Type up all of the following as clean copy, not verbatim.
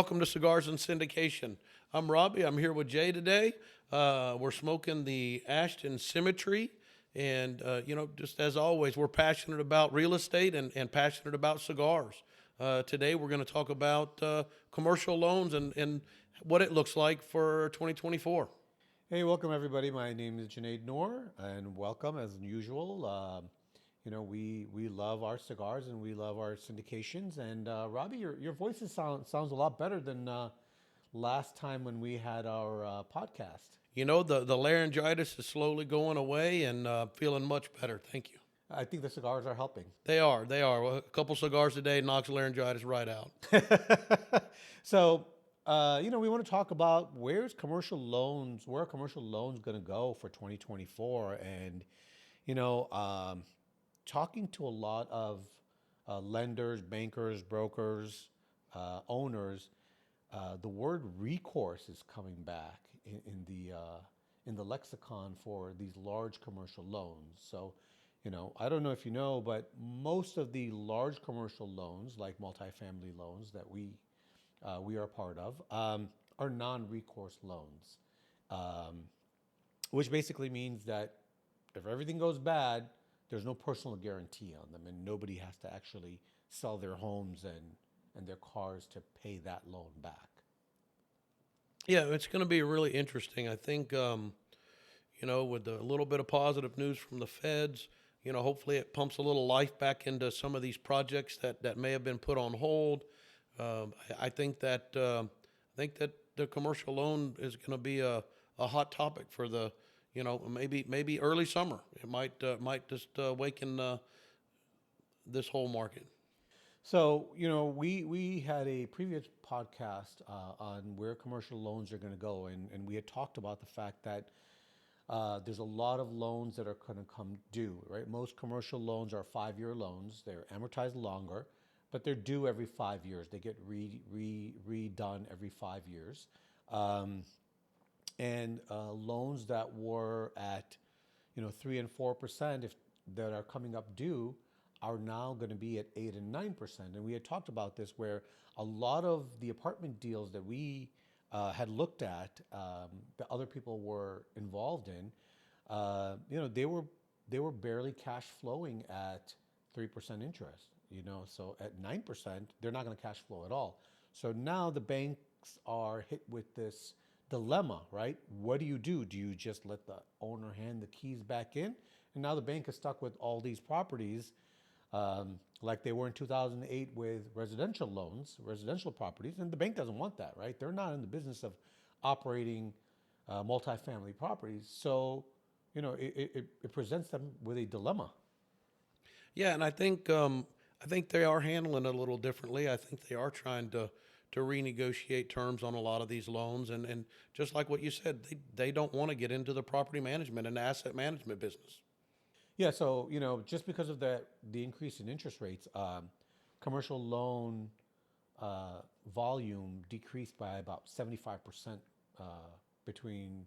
welcome to Cigars and Syndication. I'm Robbie. I'm here with Jay today. We're smoking the Ashton Symmetry. And, just as always, we're passionate about real estate and passionate about cigars. Today, we're going to talk about commercial loans and what it looks like for 2024. Hey, welcome everybody. My name is Junaid Noor, and welcome as usual. We love our cigars and we love our syndications. And Robbie, your voice sounds a lot better than last time when we had our podcast. The laryngitis is slowly going away and feeling much better. Thank you. I think the cigars are helping. They are. They are. A couple cigars a day knocks laryngitis right out. So, we want to talk about where are commercial loans going to go for 2024? And, talking to a lot of lenders, bankers, brokers, owners, the word recourse is coming back in the lexicon for these large commercial loans. So, I don't know if you know, but most of the large commercial loans, like multifamily loans that we are a part of, are non-recourse loans, which basically means that if everything goes bad, there's no personal guarantee on them, and nobody has to actually sell their homes and their cars to pay that loan back. Yeah, it's going to be really interesting. I think, with a little bit of positive news from the feds, hopefully it pumps a little life back into some of these projects that may have been put on hold. I think that the commercial loan is going to be a hot topic for the, maybe early summer. It might just awaken this whole market. So, we had a previous podcast on where commercial loans are going to go, and we had talked about the fact that there's a lot of loans that are going to come due, right? Most commercial loans are 5-year loans. They're amortized longer, but they're due every 5 years. They get redone every 5 years. And loans that were at, 3 and 4%, that are coming up due, are now going to be at 8 and 9%. And we had talked about this, where a lot of the apartment deals that we had looked at, that other people were involved in, they were barely cash flowing at 3% interest. So at 9%, they're not going to cash flow at all. So now the banks are hit with this dilemma, right? What do? Do you just let the owner hand the keys back in? And now the bank is stuck with all these properties, like they were in 2008 with residential loans, residential properties, and the bank doesn't want that, right? They're not in the business of operating multifamily properties. So, it presents them with a dilemma. Yeah, and I think they are handling it a little differently. I think they are trying to renegotiate terms on a lot of these loans, and just like what you said, they don't want to get into the property management and asset management business. Yeah, so just because of the increase in interest rates, commercial loan volume decreased by about 75% between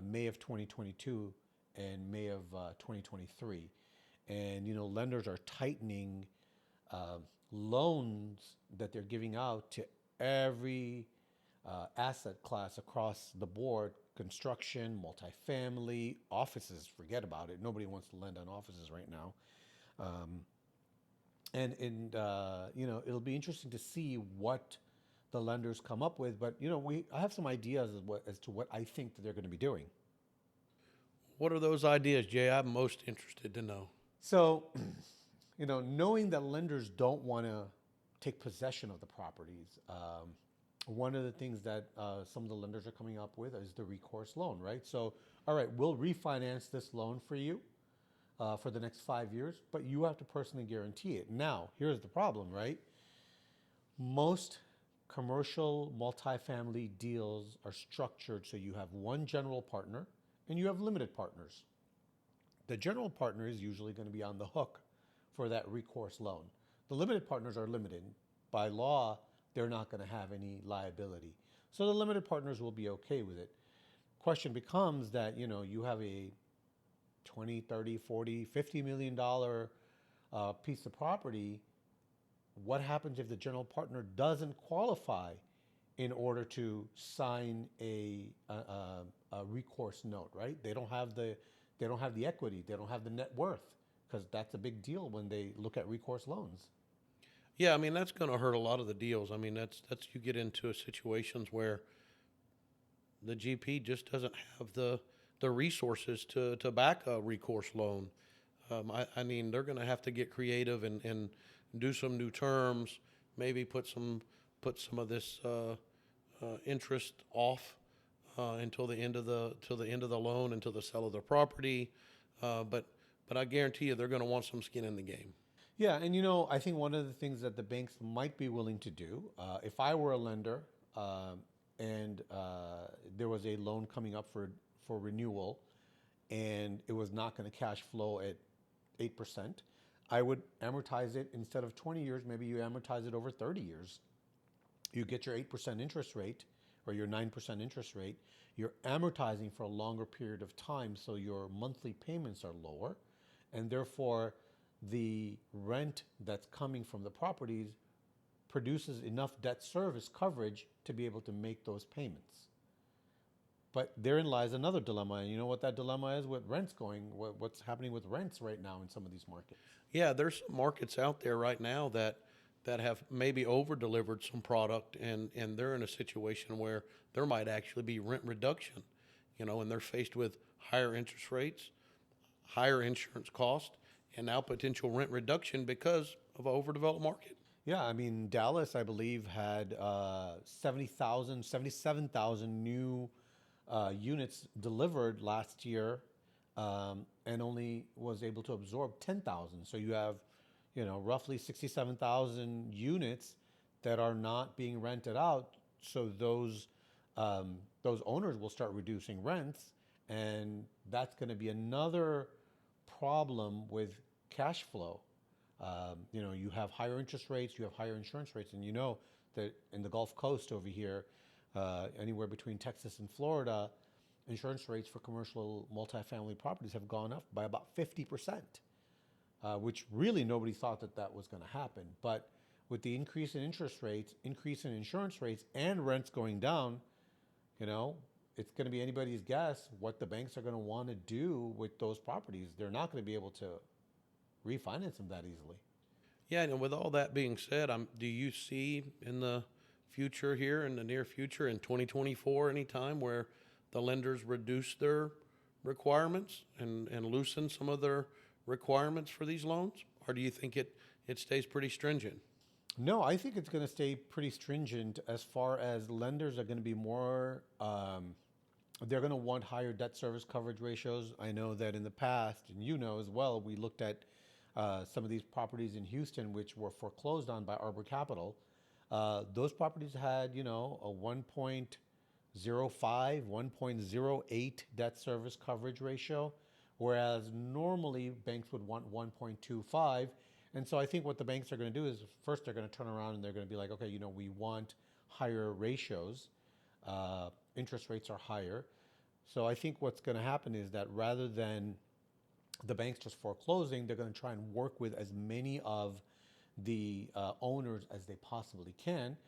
May of 2022 and May of 2023. And lenders are tightening loans that they're giving out to every asset class across the board: construction, multifamily, offices. Forget about it. Nobody wants to lend on offices right now. It'll be interesting to see what the lenders come up with. But I have some ideas as to what I think that they're going to be doing. What are those ideas, Jay? I'm most interested to know. So, knowing that lenders don't want to take possession of the properties, one of the things that some of the lenders are coming up with is the recourse loan, right? So, all right, we'll refinance this loan for you for the next 5 years, but you have to personally guarantee it. Now, here's the problem, right? Most commercial multifamily deals are structured so you have one general partner and you have limited partners. The general partner is usually going to be on the hook for that recourse loan. The limited partners are limited. By law, they're not going to have any liability. So the limited partners will be okay with it. Question becomes that, you have a 20, 30, 40, $50 million piece of property. What happens if the general partner doesn't qualify in order to sign a recourse note, right? They don't have the equity, they don't have the net worth, because that's a big deal when they look at recourse loans. Yeah, I mean that's going to hurt a lot of the deals. I mean that's you get into situations where the GP just doesn't have the resources to back a recourse loan. I mean they're going to have to get creative and do some new terms, maybe put some of this interest off until the end of the loan, until the sale of the property. But I guarantee you they're going to want some skin in the game. Yeah, and I think one of the things that the banks might be willing to do, if I were a lender and there was a loan coming up for renewal, and it was not going to cash flow at 8%, I would amortize it instead of 20 years. Maybe you amortize it over 30 years. You get your 8% interest rate or your 9% interest rate. You're amortizing for a longer period of time, so your monthly payments are lower, and therefore the rent that's coming from the properties produces enough debt service coverage to be able to make those payments. But therein lies another dilemma, and you know what that dilemma is with rents going, what's happening with rents right now in some of these markets. Yeah, there's some markets out there right now that have maybe over delivered some product, and they're in a situation where there might actually be rent reduction, and they're faced with higher interest rates, higher insurance cost, and now potential rent reduction because of an overdeveloped market. Yeah, I mean, Dallas, I believe, had 77,000 new units delivered last year, and only was able to absorb 10,000. So you have, roughly 67,000 units that are not being rented out. So those owners will start reducing rents, and that's going to be another problem with cash flow. You have higher interest rates, you have higher insurance rates, and you know that in the Gulf Coast over here, anywhere between Texas and Florida, insurance rates for commercial multifamily properties have gone up by about 50%, which really nobody thought that was going to happen. But with the increase in interest rates, increase in insurance rates, and rents going down, it's going to be anybody's guess what the banks are going to want to do with those properties. They're not going to be able to refinance them that easily. Yeah, and with all that being said, do you see in the future here, in the near future, in 2024, any time where the lenders reduce their requirements and loosen some of their requirements for these loans? Or do you think it stays pretty stringent? No, I think it's going to stay pretty stringent as far as lenders are going to be more, they're going to want higher debt service coverage ratios. I know that in the past, and as well, we looked at some of these properties in Houston, which were foreclosed on by Arbor Capital. Those properties had, a 1.05, 1.08 debt service coverage ratio, whereas normally banks would want 1.25. And so I think what the banks are going to do is first they're going to turn around and they're going to be like, okay, we want higher ratios. Interest rates are higher. So I think what's going to happen is that rather than the banks just foreclosing, they're going to try and work with as many of the owners as they possibly can.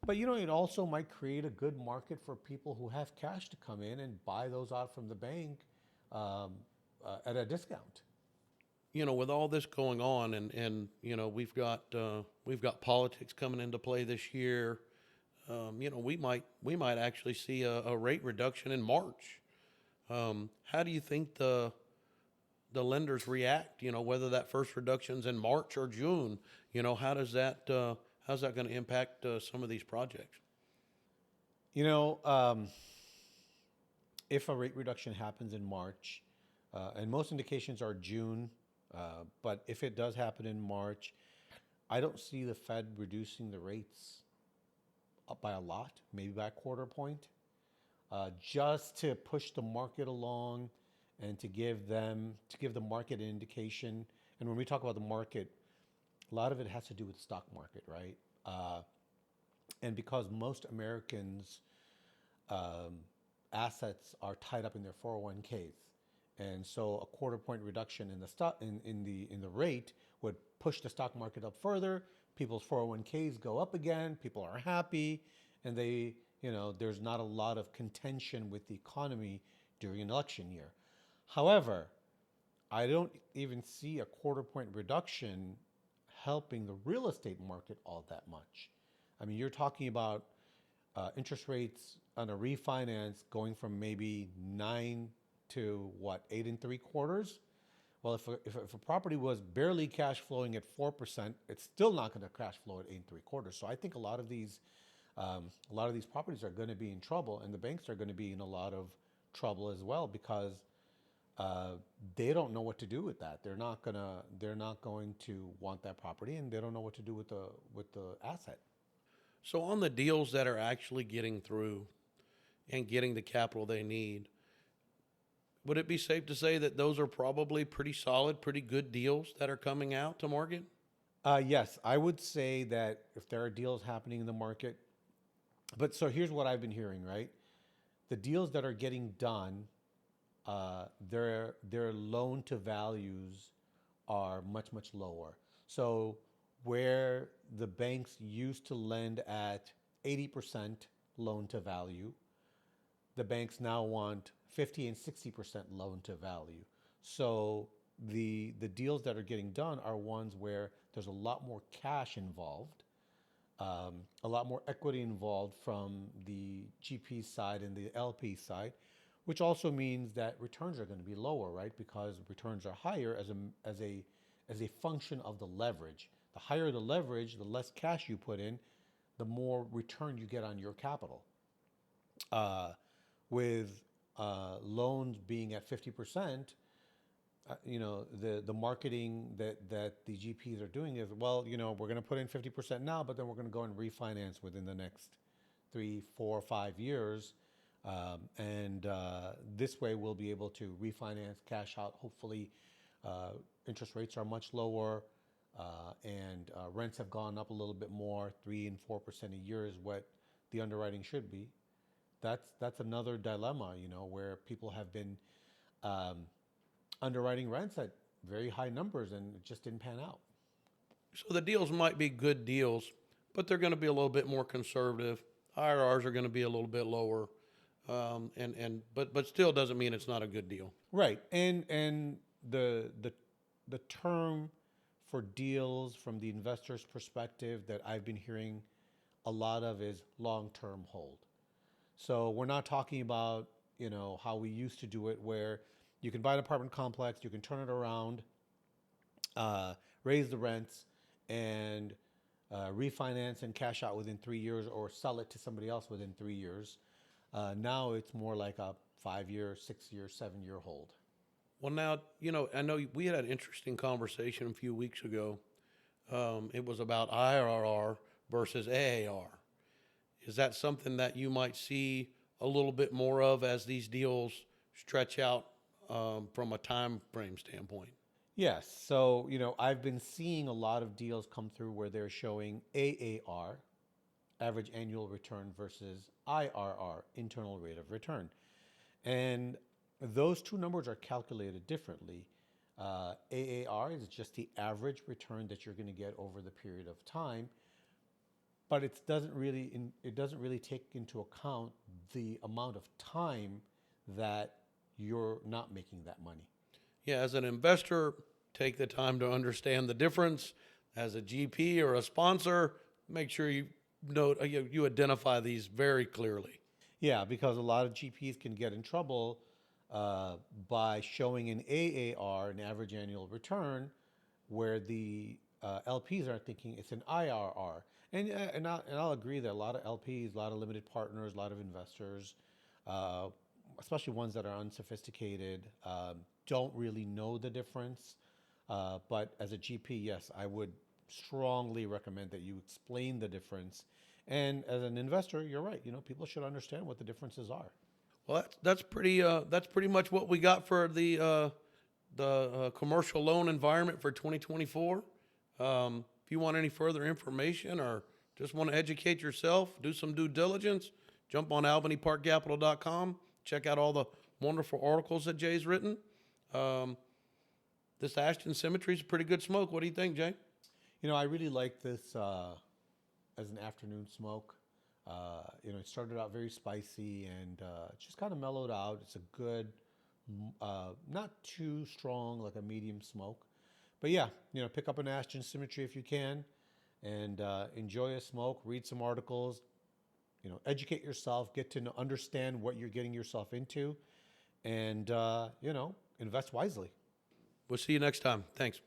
But it also might create a good market for people who have cash to come in and buy those out from the bank at a discount. With all this going on, and we've got politics coming into play this year. We might actually see a rate reduction in March. How do you think the lenders react? Whether that first reduction's in March or June. How's that going to impact some of these projects? If a rate reduction happens in March, and most indications are June. But if it does happen in March, I don't see the Fed reducing the rates up by a lot, maybe by a quarter point, just to push the market along and to give the market an indication. And when we talk about the market, a lot of it has to do with the stock market, right? And because most Americans' assets are tied up in their 401ks. And so a quarter point reduction in the stock in the rate would push the stock market up further. People's 401ks go up again. People are happy, and there's not a lot of contention with the economy during an election year. However, I don't even see a quarter point reduction helping the real estate market all that much. I mean, you're talking about interest rates on a refinance going from maybe 9 to what, 8.75. Well, if a property was barely cash flowing at 4%, it's still not going to cash flow at 8.75. So I think a lot of these properties are going to be in trouble, and the banks are going to be in a lot of trouble as well, because they don't know what to do with that. They're not going to want that property, and they don't know what to do with the asset. So on the deals that are actually getting through and getting the capital they need, would it be safe to say that those are probably pretty solid, pretty good deals that are coming out to market? Yes, I would say that if there are deals happening in the market, but so here's what I've been hearing, right? The deals that are getting done, their loan to values are much, much lower. So where the banks used to lend at 80% loan to value, the banks now want 50 and 60% loan to value. So the deals that are getting done are ones where there's a lot more cash involved, a lot more equity involved from the GP side and the LP side, which also means that returns are going to be lower, right? Because returns are higher as a function of the leverage. The higher the leverage, the less cash you put in, the more return you get on your capital. With loans being at 50%, the marketing that the GPs are doing is, well, we're going to put in 50% now, but then we're going to go and refinance within the next 3, 4, 5 years. And this way we'll be able to refinance, cash out. Hopefully, interest rates are much lower, and rents have gone up a little bit more. 3 and 4% a year is what the underwriting should be. That's another dilemma, where people have been underwriting rents at very high numbers, and it just didn't pan out. So the deals might be good deals, but they're going to be a little bit more conservative. IRRs are going to be a little bit lower, but still doesn't mean it's not a good deal. Right, and the term for deals from the investor's perspective that I've been hearing a lot of is long-term hold. So we're not talking about how we used to do it, where you can buy an apartment complex, you can turn it around, raise the rents, and refinance and cash out within 3 years, or sell it to somebody else within 3 years. Now it's more like a 5-year, 6-year, 7-year hold. Well, now, I know we had an interesting conversation a few weeks ago. It was about IRR versus AAR. Is that something that you might see a little bit more of as these deals stretch out from a time frame standpoint? Yes. So, I've been seeing a lot of deals come through where they're showing AAR, average annual return, versus IRR, internal rate of return. And those two numbers are calculated differently. AAR is just the average return that you're going to get over the period of time, but it doesn't really take into account the amount of time that you're not making that money. Yeah, as an investor, take the time to understand the difference. As a GP or a sponsor, make sure you identify these very clearly. Yeah, because a lot of GPs can get in trouble by showing an AAR, an average annual return, where the LPs are thinking it's an IRR. And I'll agree that a lot of LPs, a lot of limited partners, a lot of investors, especially ones that are unsophisticated, don't really know the difference. But as a GP, yes, I would strongly recommend that you explain the difference. And as an investor, you're right. People should understand what the differences are. Well, that's pretty much what we got for the commercial loan environment for 2024. If you want any further information or just want to educate yourself, do some due diligence, jump on albanyparkcapital.com. Check out all the wonderful articles that Jay's written. This Ashton Symmetry is a pretty good smoke. What do you think, Jay? I really like this as an afternoon smoke. It started out very spicy and just kind of mellowed out. It's a good, not too strong, like a medium smoke. But yeah, pick up an Ashton Symmetry if you can, and enjoy a smoke. Read some articles. Educate yourself. Get to understand what you're getting yourself into, and invest wisely. We'll see you next time. Thanks.